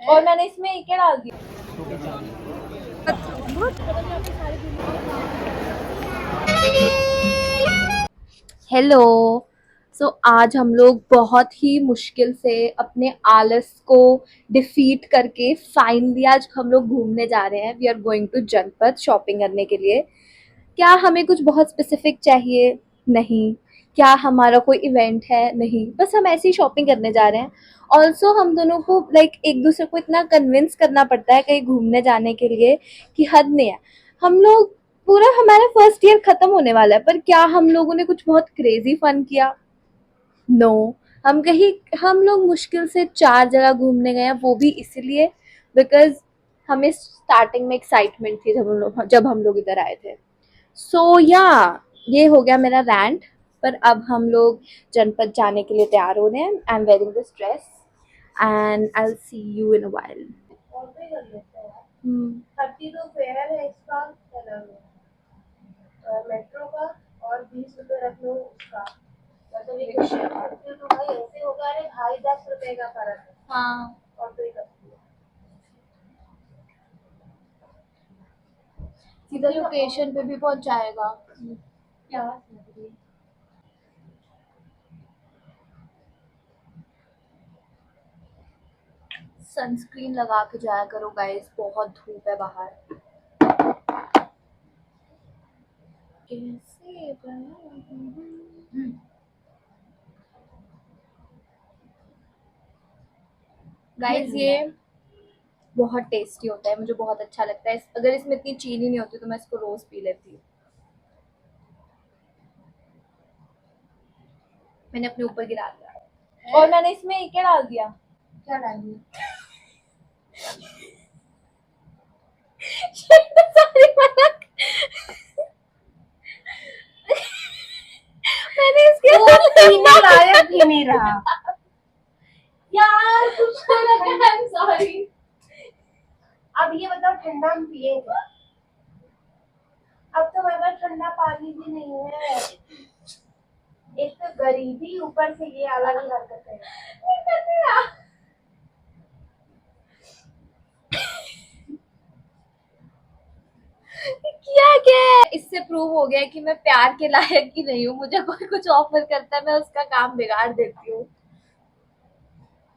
और मैंने इसमें क्या डाल दिया। हेलो। सो आज हम लोग बहुत ही मुश्किल से अपने आलस को डिफीट करके फाइनली आज हम लोग घूमने जा रहे हैं। वी आर गोइंग टू जनपद शॉपिंग करने के लिए। क्या हमें कुछ बहुत स्पेसिफिक चाहिए? नहीं। क्या हमारा कोई इवेंट है? नहीं, बस हम ऐसे ही शॉपिंग करने जा रहे हैं। ऑल्सो हम दोनों को एक दूसरे को इतना कन्विंस करना पड़ता है कहीं घूमने जाने के लिए कि हद नहीं है। हम लोग पूरा हमारा फर्स्ट ईयर खत्म होने वाला है, पर क्या हम लोगों ने कुछ बहुत क्रेजी फन किया? नो। हम लोग मुश्किल से 4 जगह घूमने गए हैं, वो भी इसलिए बिकॉज हमें स्टार्टिंग में एक्साइटमेंट थी जब हम लोग इधर आए थे। सो या ये हो गया मेरा रैंट। पर अब हम लोग जनपद जाने के लिए तैयार हो रहे हैं। I am wearing this dress and I will see you in a while. Auto ही कर लेते हैं यार। 30 तो फेयर है इसका, मेट्रो का, और 20 रुपए रख लो उसका। मतलब रिक्शा तो भाई ऐसे होगा, अरे भाई 10 रुपए का फर्क है। हाँ, ऑटो ही करती है। सीधा लोकेशन पे भी पहुंच जाएगा। क्या बात है? सनस्क्रीन लगा के जाया करो गाइस, बहुत धूप है बाहर। कैसे गाइस ये बहुत टेस्टी होता है, मुझे बहुत अच्छा लगता है। अगर इसमें इतनी चीनी नहीं होती तो मैं इसको रोज पी लेती। मैंने अपने ऊपर गिरा दिया। और मैंने इसमें क्या डाल दिया? क्या डाल दिया? सारी मजाक। मैंने इसके पीने लायक भी नहीं रहा यार कुछ तो लगा। I am sorry. अब ये बताओ, ठंडा हम पिएंगे? अब तो हमारे पास ठंडा पानी भी नहीं है। एक तो गरीबी, ऊपर से ये अलग ही हरकत है। किया क्या है? इससे प्रूव हो गया कि मैं प्यार के लायक ही नहीं हूँ। मुझे कोई कुछ ऑफर करता है, मैं उसका काम बिगाड़ देती हूँ।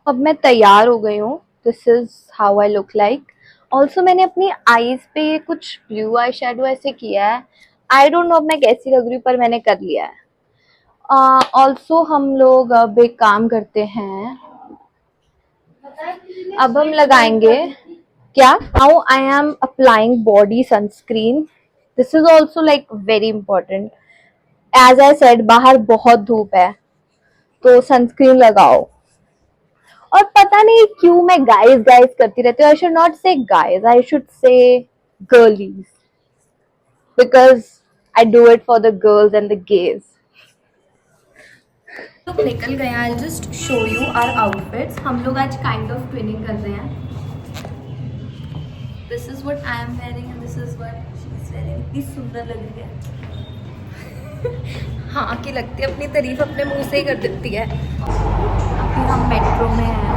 अब मैं तैयार हो गई हूँ। This is how I look like. Also मैंने अपनी आईज पे कुछ ब्लू आई शेडो ऐसे किया है। आई डोंट नो अब मैं कैसी लग रही हूँ, पर मैंने कर लिया है। ऑल्सो हम लोग अब एक काम करते हैं, अब हम लगाएंगे क्या? Now I am applying body sunscreen. This is also like very important. As I said, बाहर बहुत धूप है तो सनस्क्रीन लगाओ। और पता नहीं क्यों मैं गाइस गाइस करती रहती हूँ। I should not say guys, I should say girlies, because I do it for the girls and the gays. लोग निकल गए हैं। I just show you our outfits. हम लोग आज काइंड ऑफ ट्विनिंग कर रहे हैं। This is what I am wearing and this is what she is wearing. इतनी सुंदर लग रही है। हाँ की लगती है, अपनी तारीफ अपने मुंह से ही कर देती है। अभी हम मेट्रो में हैं।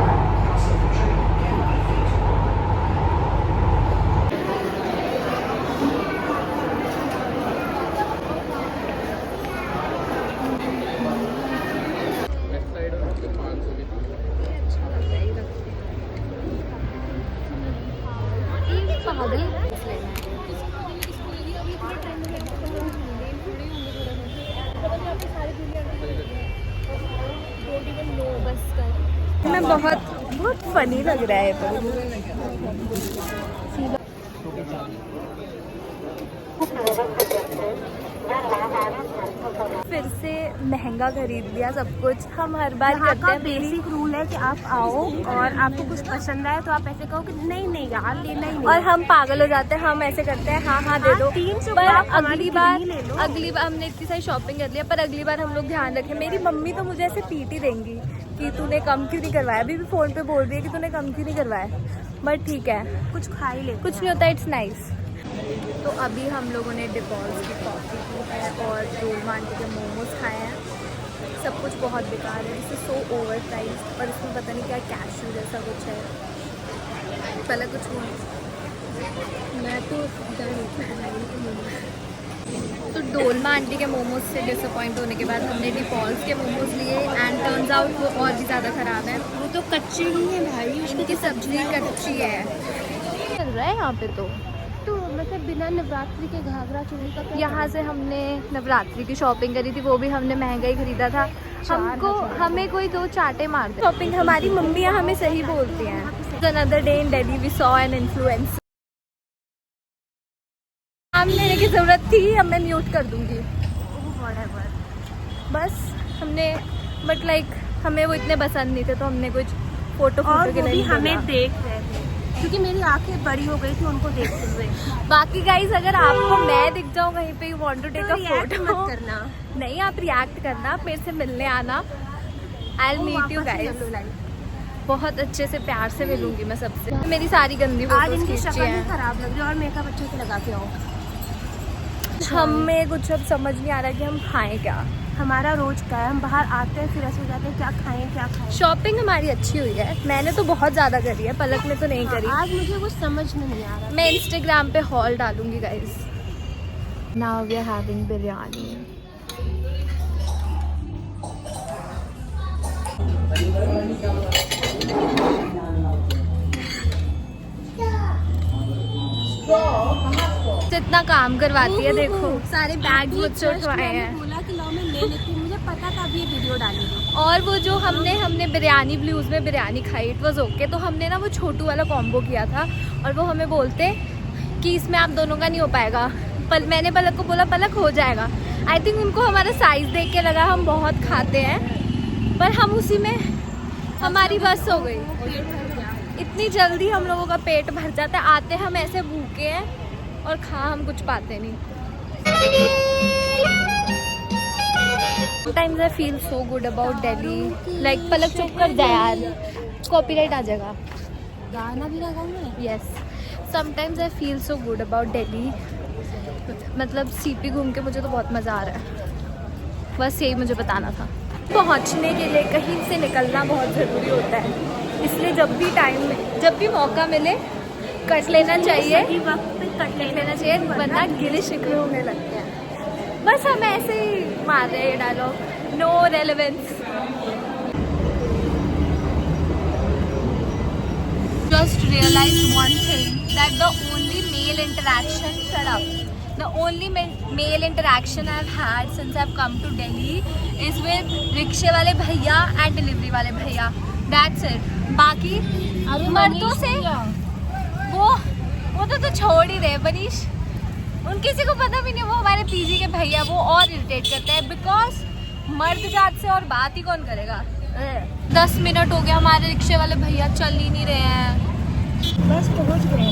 मैं बहुत बहुत फनी लग रहा है तो। फिर से महंगा खरीद लिया सब कुछ। हम हर बार करते हैं। बेसिक रूल है कि आप आओ और आपको कुछ पसंद आए तो आप ऐसे कहो कि नहीं नहीं यार लेना ही नहीं। और हम पागल हो जाते हैं, हम ऐसे करते हैं हाँ हाँ दे दो। 300 पर आप अगली बार ले लो। हमने इतनी सारी शॉपिंग कर लिया, पर अगली बार हम लोग ध्यान रखें। मेरी मम्मी तो मुझे ऐसे पीट ही देंगी कि तूने कम क्यों नहीं करवाया। अभी भी फोन पे बोल रही है कि तूने कम क्यों नहीं करवाया। बट ठीक है, कुछ खा ही ले, कुछ नहीं होता, इट्स नाइस। तो अभी हम लोगों ने डिपॉल्स की कॉफ़ी पी है और रोल आंटी के मोमोज खाए हैं। सब कुछ बहुत बेकार है, इसे सो ओवर प्राइस, और इसमें पता नहीं क्या कैश्यू जैसा कुछ है। पहले कुछ बोल। मैं तो तो डोलमा आंटी के मोमोज से डिसअपॉइंट होने के बाद हमने डिपॉल्स के मोमोज लिए एंड टर्न्स आउट वो और भी ज़्यादा ख़राब है। वो तो कच्चे ही है भाई, उसकी इनकी सब्जी कच्ची है। चल रहा है यहाँ पे तो मतलब बिना नवरात्रि के घाघरा चोली का क्या यहाँ से हमने नवरात्रि की शॉपिंग करी थी, वो भी हमने महंगा ही खरीदा था। हमको हमें कोई 2 चाटे मार दे। शॉपिंग हमारी मम्मियाँ हमें सही बोलती हैं। Another day in Delhi we saw an influencer. नाम लेने की ज़रूरत थी, अब मैं म्यूट कर दूँगी। बस हमने बट लाइक हमें वो इतने पसंद नहीं थे तो हमने कुछ फोटो और के वो लिए भी नहीं हमें बोला। देख रहे थे क्योंकि मेरी आंखें बड़ी हो गई थी उनको देखते हुए। बाकी गाइस अगर आपको मैं दिख जाऊँ कहीं पे, you want to take a react photo मत करना। नहीं, आप रिएक्ट करना, आप मेरे से मिलने आना। I will meet you guys. बहुत अच्छे से प्यार से मिलूंगी मैं सबसे। मेरी सारी गंदी आज फोटोज इनकी खींची शक्ल ही हैं। खराब लग रही है और मेकअप अच्छे से लगा के आओ। हमें कुछ अब समझ नहीं आ रहा कि हम खाएं क्या। हमारा रोज का है, हम बाहर आते हैं फिर ऐसे हो जाते हैं क्या खाएं क्या खाएं। शॉपिंग हमारी अच्छी हुई है, मैंने तो बहुत ज़्यादा करी है, पलक ने तो नहीं करी। आज मुझे कुछ समझ में नहीं आ रहा। मैं इंस्टाग्राम पे हॉल डालूंगी guys. Now we are having biryani. इतना काम करवाती है, देखो सारे बैग मुझसे उठवाए हैं। बोला कि लो मैं ले लेती हूँ, मुझे पता था अभी ये वीडियो डालेगी। और वो जो हमने बिरयानी ब्लूज में बिरयानी खाई, इट वाज ओके। तो हमने ना वो छोटू वाला कॉम्बो किया था और वो हमें बोलते कि इसमें आप दोनों का नहीं हो पाएगा। मैंने पलक को बोला पलक हो जाएगा। आई थिंक उनको हमारा साइज़ देख के लगा हम बहुत खाते हैं, पर हम उसी में हमारी बस हो गई। इतनी जल्दी हम लोगों का पेट भर जाता है, आते हम ऐसे भूखे हैं और खा हम कुछ पाते नहीं। Sometimes I feel so good about Delhi. Like पलक चुप कर जा यार, कॉपीराइट आ जाएगा। गाना भी लगा मैं। Yes. Sometimes I feel so good about Delhi. मतलब सीपी घूम के मुझे तो बहुत मज़ा आ रहा है। बस यही मुझे बताना था। पहुंचने के लिए कहीं से निकलना बहुत ज़रूरी होता है, इसलिए जब भी मौका मिले कट लेना चाहिए। सही वक्त पे कट लेना चाहिए, वरना गिले शिकवे होने लगते हैं। बस हम ऐसे ही मार रहे हैं dialogue, no relevance. Just realize one thing, that the only male interaction, shut up, the only male interaction I've had since I've come to Delhi is with रिक्शे वाले भैया and डिलीवरी वाले भैया, that's it। बाकी मर्दों से वो तो छोड़ ही दे मनीष, उन किसी को पता भी नहीं वो हमारे पीजी के भैया, वो और इरिटेट करते हैं बिकॉज मर्द जात से और बात ही कौन करेगा। 10 मिनट हो गया, हमारे रिक्शे वाले भैया चल ही नहीं रहे हैं। बस पहुंच गए।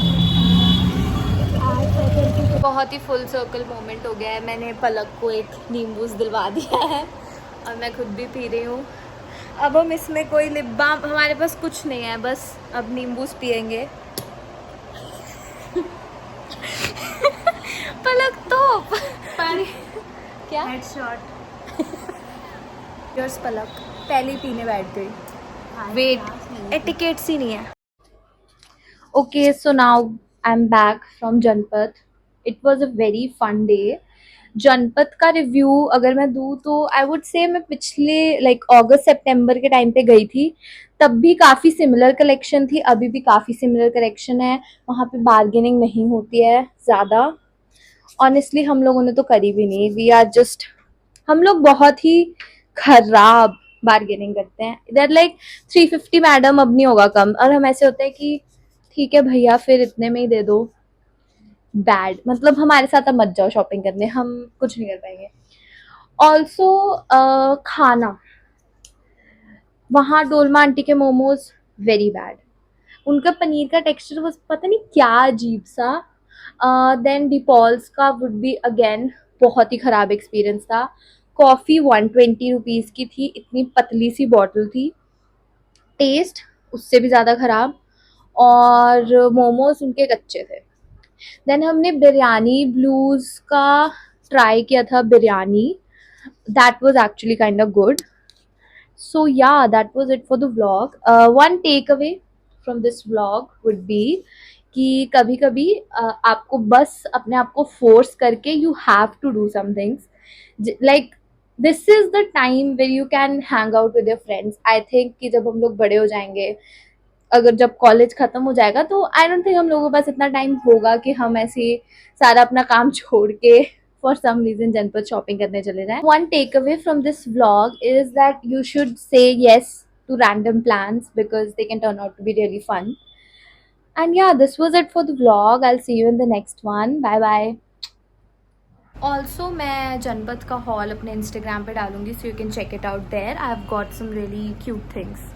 बहुत ही फुल सर्कल मोमेंट हो गया है। मैंने पलक को एक नींबूस दिलवा दिया है और मैं खुद भी पी रही हूँ। अब हम इसमें कोई लिप बाम, हमारे पास कुछ नहीं है, बस अब नींबूस पियेंगे। पलक तो क्या हेडशॉट। यर्स पलक पहले ही पीने बैठ गई। वेट, एटिकेट्स ही नहीं है। Okay, so now I am back from Janpath. It was a very fun day. Janpath का रिव्यू अगर मैं दूँ तो आई वुड से मैं पिछले लाइक अगस्त सितंबर के टाइम पे गई थी, तब भी काफ़ी सिमिलर कलेक्शन थी, अभी भी काफ़ी सिमिलर कलेक्शन है। वहाँ पे बार्गेनिंग नहीं होती है ज़्यादा। ऑनेस्टली हम लोगों ने तो करी भी नहीं। वी आर जस्ट, हम लोग बहुत ही खराब बार्गेनिंग करते हैं। इधर लाइक 350 मैडम अब नहीं होगा कम, और हम ऐसे होते हैं कि ठीक है भैया फिर इतने में ही दे दो। बैड, मतलब हमारे साथ अब मत जाओ शॉपिंग करने, हम कुछ नहीं कर पाएंगे। ऑल्सो खाना, वहाँ डोलमा आंटी के मोमोज वेरी बैड। उनका पनीर का टेक्सचर वो पता नहीं क्या अजीब सा। देन डिपॉल्स का वुड बी अगेन बहुत ही ख़राब एक्सपीरियंस था। कॉफ़ी 120 रुपीज़ की थी, इतनी पतली सी बॉटल थी। टेस्ट उससे भी ज़्यादा ख़राब, और मोमोज उनके कच्चे थे। देन हमने बिरयानी ब्लूज का ट्राई किया था biryani, that was actually kind of good. So yeah, that was it for the vlog. One takeaway from this vlog would be कि कभी कभी आपको बस अपने आप को फोर्स करके you have to do some things like this is the time where you can hang out with your friends. I think कि जब हम लोग बड़े हो जाएंगे, अगर जब कॉलेज खत्म हो जाएगा तो आई डोंट थिंक हम लोगों के पास इतना टाइम होगा कि हम ऐसे सारा अपना काम छोड़ के फॉर सम रीजन जनपद शॉपिंग करने चले जाएं. One take away from this vlog is that you should say yes to random plans because they can turn out to be really fun. And yeah, this was it for the vlog. I'll see you in the next one. Bye bye. Also, मैं जनपद का haul अपने Instagram पे डालूंगी, so you can check it out there. I've got some really cute things.